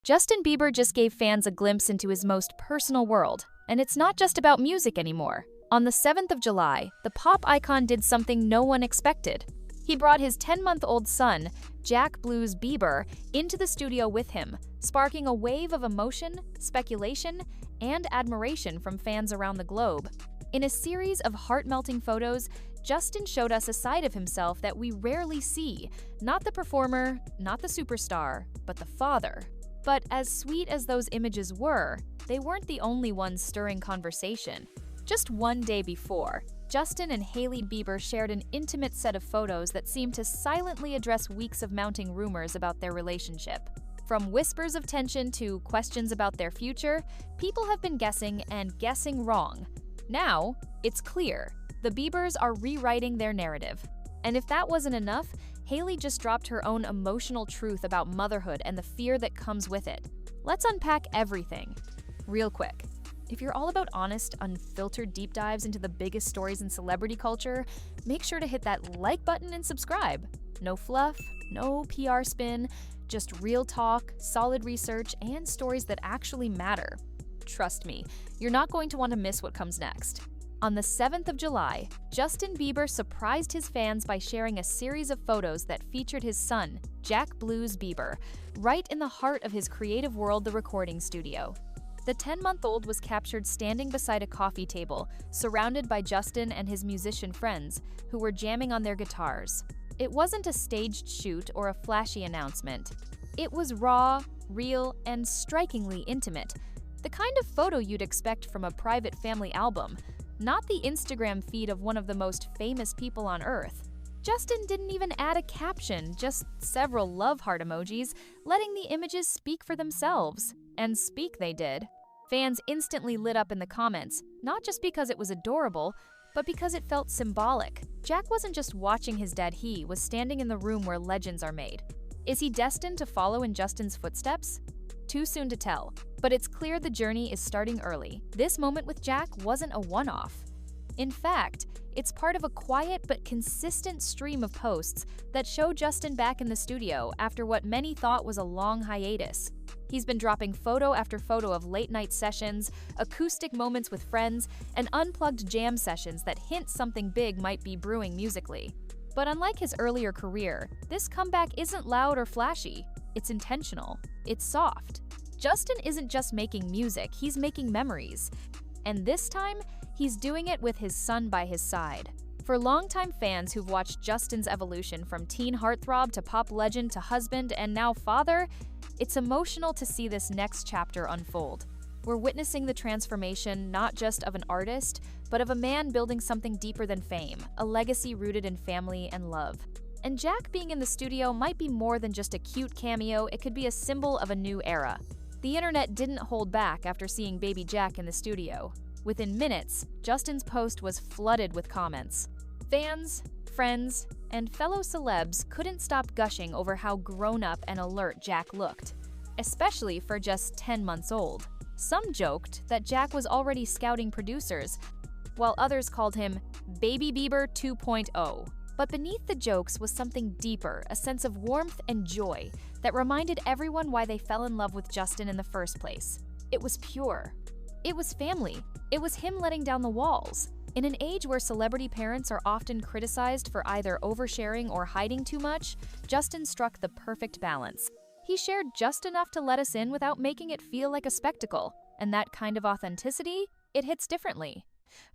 Justin Bieber just gave fans a glimpse into his most personal world, and it's not just about music anymore. On the 7th of July, the pop icon did something no one expected. He brought his 10-month-old son, Jack Blues Bieber, into the studio with him, sparking a wave of emotion, speculation, and admiration from fans around the globe. In a series of heart-melting photos, Justin showed us a side of himself that we rarely see. Not the performer, not the superstar, but the father. But as sweet as those images were, they weren't the only ones stirring conversation. Just one day before, Justin and Hailey Bieber shared an intimate set of photos that seemed to silently address weeks of mounting rumors about their relationship. From whispers of tension to questions about their future, people have been guessing and guessing wrong. Now, it's clear. The Biebers are rewriting their narrative. And if that wasn't enough, Hailey just dropped her own emotional truth about motherhood and the fear that comes with it. Let's unpack everything. Real quick. If you're all about honest, unfiltered deep dives into the biggest stories in celebrity culture, make sure to hit that like button and subscribe. No fluff, no PR spin, just real talk, solid research, and stories that actually matter. Trust me, you're not going to want to miss what comes next. On the 7th of July, Justin Bieber surprised his fans by sharing a series of photos that featured his son, Jack Blues Bieber, right in the heart of his creative world, the recording studio. The 10-month-old was captured standing beside a coffee table, surrounded by Justin and his musician friends, who were jamming on their guitars. It wasn't a staged shoot or a flashy announcement. It was raw, real, and strikingly intimate. The kind of photo you'd expect from a private family album, not the Instagram feed of one of the most famous people on Earth. Justin didn't even add a caption, just several love heart emojis, letting the images speak for themselves. And speak they did. Fans instantly lit up in the comments, not just because it was adorable, but because it felt symbolic. Jack wasn't just watching his dad, he was standing in the room where legends are made. Is he destined to follow in Justin's footsteps? Too soon to tell, but it's clear the journey is starting early. This moment with Jack wasn't a one-off. In fact, it's part of a quiet but consistent stream of posts that show Justin back in the studio after what many thought was a long hiatus. He's been dropping photo after photo of late-night sessions, acoustic moments with friends, and unplugged jam sessions that hint something big might be brewing musically. But unlike his earlier career, this comeback isn't loud or flashy. It's intentional. It's soft. Justin isn't just making music, he's making memories. And this time, he's doing it with his son by his side. For longtime fans who've watched Justin's evolution from teen heartthrob to pop legend to husband and now father, it's emotional to see this next chapter unfold. We're witnessing the transformation not just of an artist, but of a man building something deeper than fame, a legacy rooted in family and love. And Jack being in the studio might be more than just a cute cameo, it could be a symbol of a new era. The internet didn't hold back after seeing baby Jack in the studio. Within minutes, Justin's post was flooded with comments. Fans, friends, and fellow celebs couldn't stop gushing over how grown-up and alert Jack looked, especially for just 10 months old. Some joked that Jack was already scouting producers, while others called him Baby Bieber 2.0. But beneath the jokes was something deeper, a sense of warmth and joy that reminded everyone why they fell in love with Justin in the first place. It was pure. It was family. It was him letting down the walls. In an age where celebrity parents are often criticized for either oversharing or hiding too much, Justin struck the perfect balance. He shared just enough to let us in without making it feel like a spectacle, and that kind of authenticity, it hits differently.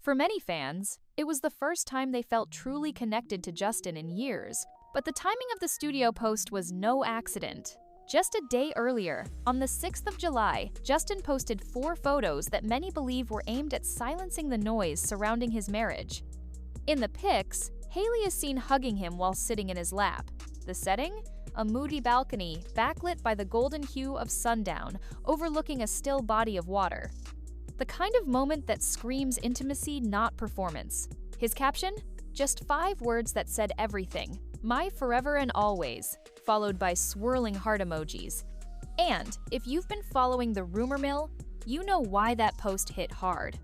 For many fans, it was the first time they felt truly connected to Justin in years. But the timing of the studio post was no accident. Just a day earlier, on the 6th of July, Justin posted 4 photos that many believe were aimed at silencing the noise surrounding his marriage. In the pics, Hailey is seen hugging him while sitting in his lap. The setting? A moody balcony, backlit by the golden hue of sundown, overlooking a still body of water. The kind of moment that screams intimacy, not performance. His caption? Just 5 words that said everything. My forever and always, followed by swirling heart emojis. And if you've been following the rumor mill, you know why that post hit hard.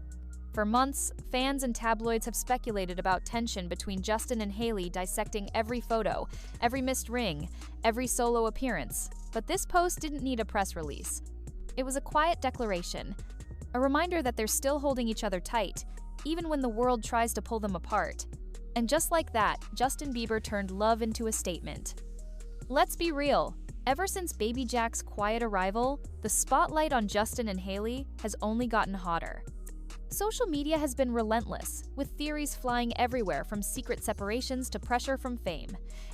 For months, fans and tabloids have speculated about tension between Justin and Hailey, dissecting every photo, every missed ring, every solo appearance. But this post didn't need a press release. It was a quiet declaration, a reminder that they're still holding each other tight, even when the world tries to pull them apart. And just like that, Justin Bieber turned love into a statement. Let's be real. Ever since Baby Jack's quiet arrival, the spotlight on Justin and Hailey has only gotten hotter. Social media has been relentless, with theories flying everywhere from secret separations to pressure from fame.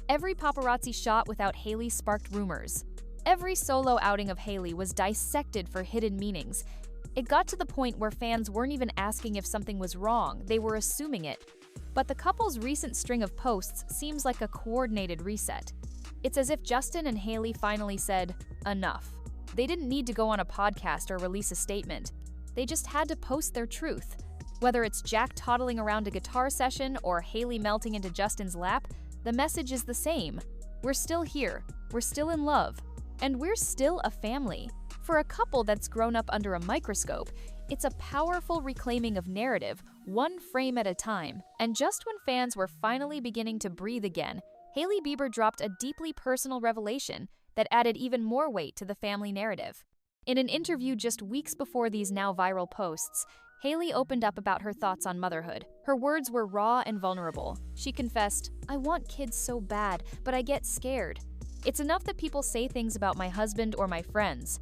Every paparazzi shot without Hailey sparked rumors. Every solo outing of Hailey was dissected for hidden meanings. It got to the point where fans weren't even asking if something was wrong, they were assuming it. But the couple's recent string of posts seems like a coordinated reset. It's as if Justin and Hailey finally said, enough. They didn't need to go on a podcast or release a statement. They just had to post their truth. Whether it's Jack toddling around a guitar session or Hailey melting into Justin's lap, the message is the same. We're still here, we're still in love, and we're still a family. For a couple that's grown up under a microscope, it's a powerful reclaiming of narrative, one frame at a time. And just when fans were finally beginning to breathe again, Hailey Bieber dropped a deeply personal revelation that added even more weight to the family narrative. In an interview just weeks before these now viral posts, Hailey opened up about her thoughts on motherhood. Her words were raw and vulnerable. She confessed, "I want kids so bad, but I get scared. It's enough that people say things about my husband or my friends.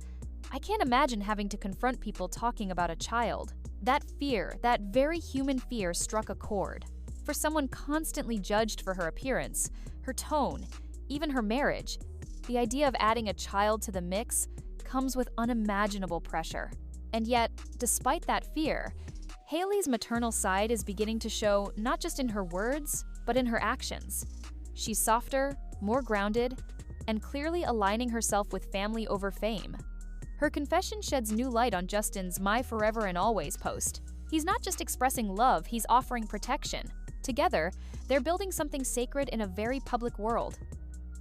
I can't imagine having to confront people talking about a child." That fear, that very human fear, struck a chord. For someone constantly judged for her appearance, her tone, even her marriage, the idea of adding a child to the mix comes with unimaginable pressure. And yet, despite that fear, Hailey's maternal side is beginning to show not just in her words, but in her actions. She's softer, more grounded, and clearly aligning herself with family over fame. Her confession sheds new light on Justin's "My Forever and Always" post. He's not just expressing love, he's offering protection. Together, they're building something sacred in a very public world.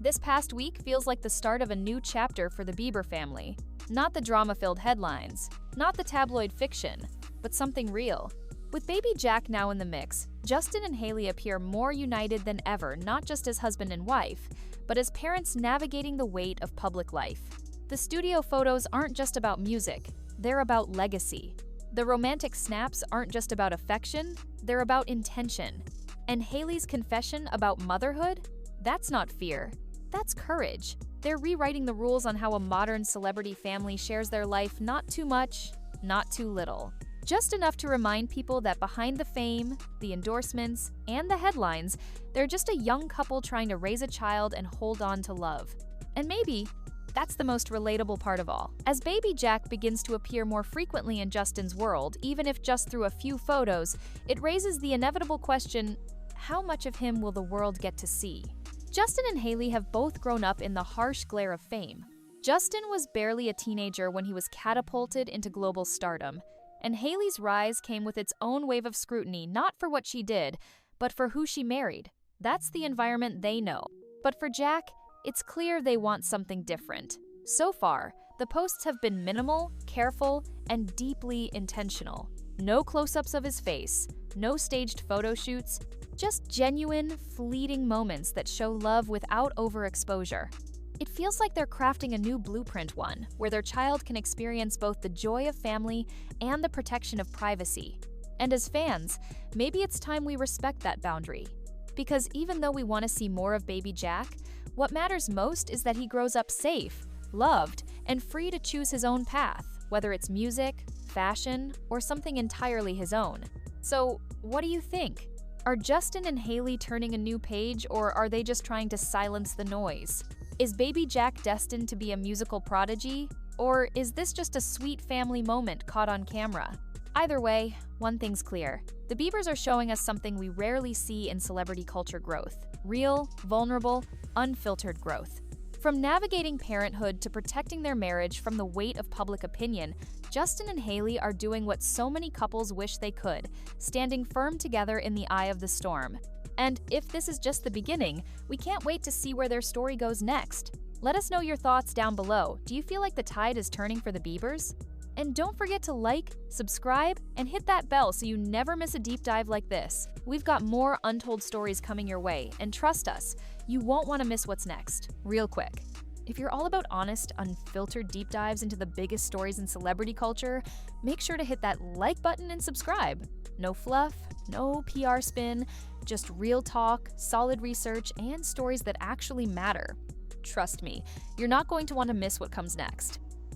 This past week feels like the start of a new chapter for the Bieber family. Not the drama-filled headlines, not the tabloid fiction, but something real. With Baby Jack now in the mix, Justin and Hailey appear more united than ever, not just as husband and wife, but as parents navigating the weight of public life. The studio photos aren't just about music, they're about legacy. The romantic snaps aren't just about affection, they're about intention. And Hailey's confession about motherhood? That's not fear, that's courage. They're rewriting the rules on how a modern celebrity family shares their life, not too much, not too little. Just enough to remind people that behind the fame, the endorsements, and the headlines, they're just a young couple trying to raise a child and hold on to love. And maybe that's the most relatable part of all. As Baby Jack begins to appear more frequently in Justin's world, even if just through a few photos, it raises the inevitable question, how much of him will the world get to see? Justin and Hailey have both grown up in the harsh glare of fame. Justin was barely a teenager when he was catapulted into global stardom, and Hailey's rise came with its own wave of scrutiny, not for what she did, but for who she married. That's the environment they know. But for Jack, it's clear they want something different. So far, the posts have been minimal, careful, and deeply intentional. No close-ups of his face, no staged photo shoots, just genuine, fleeting moments that show love without overexposure. It feels like they're crafting a new blueprint, one where their child can experience both the joy of family and the protection of privacy. And as fans, maybe it's time we respect that boundary. Because even though we want to see more of Baby Jack, what matters most is that he grows up safe, loved, and free to choose his own path, whether it's music, fashion, or something entirely his own. So, what do you think? Are Justin and Hailey turning a new page, or are they just trying to silence the noise? Is Baby Jack destined to be a musical prodigy, or is this just a sweet family moment caught on camera? Either way, one thing's clear. The Biebers are showing us something we rarely see in celebrity culture growth. Real, vulnerable, unfiltered growth. From navigating parenthood to protecting their marriage from the weight of public opinion, Justin and Hailey are doing what so many couples wish they could, standing firm together in the eye of the storm. And if this is just the beginning, we can't wait to see where their story goes next. Let us know your thoughts down below. Do you feel like the tide is turning for the Biebers? And don't forget to like, subscribe, and hit that bell so you never miss a deep dive like this. We've got more untold stories coming your way, and trust us, you won't want to miss what's next. Real quick. If you're all about honest, unfiltered deep dives into the biggest stories in celebrity culture, make sure to hit that like button and subscribe. No fluff, no PR spin, just real talk, solid research, and stories that actually matter. Trust me, you're not going to want to miss what comes next.